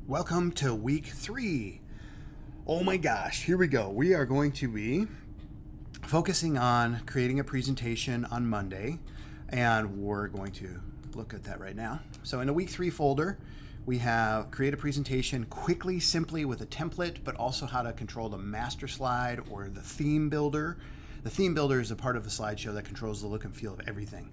Welcome to week 3. Oh my gosh, here we go. We are going to be focusing on creating a presentation on Monday, and we're going to look at that right now. So in the week 3 folder, we have create a presentation quickly, simply with a template, but also how to control the master slide or the theme builder. The theme builder is a part of the slideshow that controls the look and feel of everything.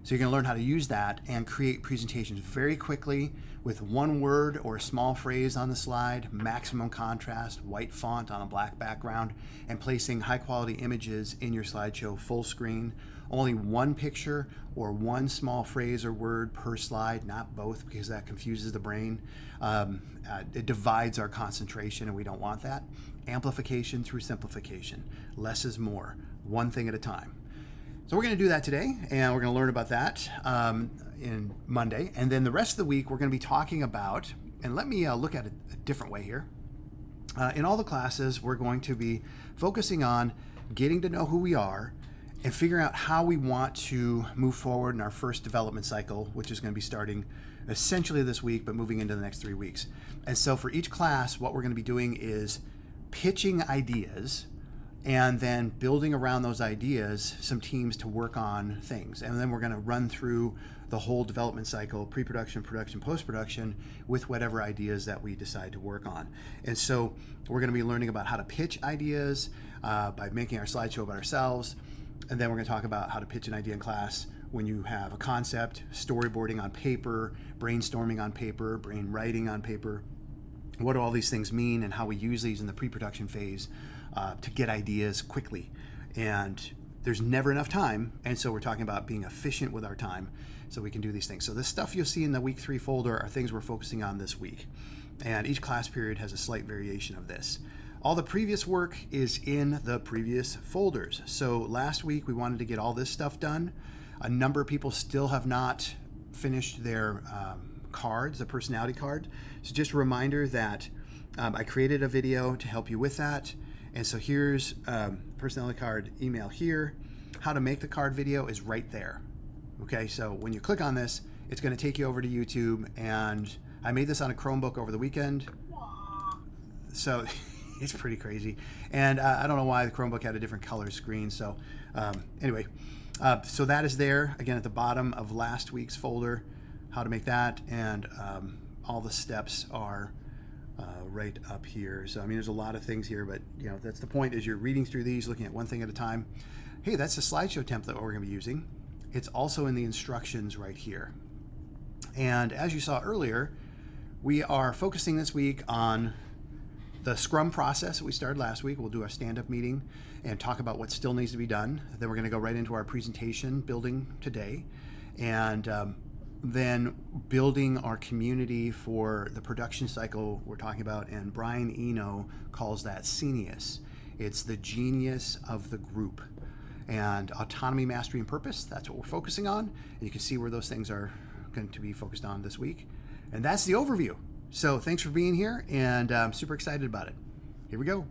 So you're going to learn how to use that and create presentations very quickly with one word or a small phrase on the slide, maximum contrast, white font on a black background, and placing high quality images in your slideshow full screen. Only one picture or one small phrase or word per slide, not both, because that confuses the brain. It divides our concentration, and we don't want that. Amplification through simplification. Less is more, one thing at a time. So we're going to do that today, and we're going to learn about that in Monday. And then the rest of the week, we're going to be talking about, and let me look at it a different way here. In all the classes, we're going to be focusing on getting to know who we are and figuring out how we want to move forward in our first development cycle, which is going to be starting essentially this week, but moving into the next 3 weeks. And so for each class, what we're going to be doing is pitching ideas and then building around those ideas some teams to work on things. And then we're going to run through the whole development cycle, pre-production, production, post-production, with whatever ideas that we decide to work on. And so we're going to be learning about how to pitch ideas by making our slideshow about ourselves. And then we're going to talk about how to pitch an idea in class when you have a concept, storyboarding on paper, brainstorming on paper, brain writing on paper. What do all these things mean, and how we use these in the pre-production phase to get ideas quickly. And there's never enough time, and so we're talking about being efficient with our time so we can do these things. So this stuff you'll see in the week 3 folder are things we're focusing on this week. And each class period has a slight variation of this. All the previous work is in the previous folders. So last week we wanted to get all this stuff done. A number of people still have not finished their cards, the personality card. So just a reminder that I created a video to help you with that. And so here's personality card email here. How to make the card video is right there. Okay, so when you click on this, it's going to take you over to YouTube. And I made this on a Chromebook over the weekend. So it's pretty crazy. And I don't know why the Chromebook had a different color screen. So anyway, so that is there, again, at the bottom of last week's folder, how to make that. And all the steps are right up here. So I mean, there's a lot of things here, but you know, that's the point, is you're reading through these, looking at one thing at a time. Hey, that's the slideshow template we're going to be using. It's also in the instructions right here. And as you saw earlier, we are focusing this week on the Scrum process that we started last week. We'll do a stand-up meeting and talk about what still needs to be done. Then we're going to go right into our presentation building today, and then building our community for the production cycle we're talking about. And Brian Eno calls that Scenius. It's the genius of the group. And autonomy, mastery, and purpose, that's what we're focusing on. And you can see where those things are going to be focused on this week. And that's the overview. So thanks for being here, and I'm super excited about it. Here we go.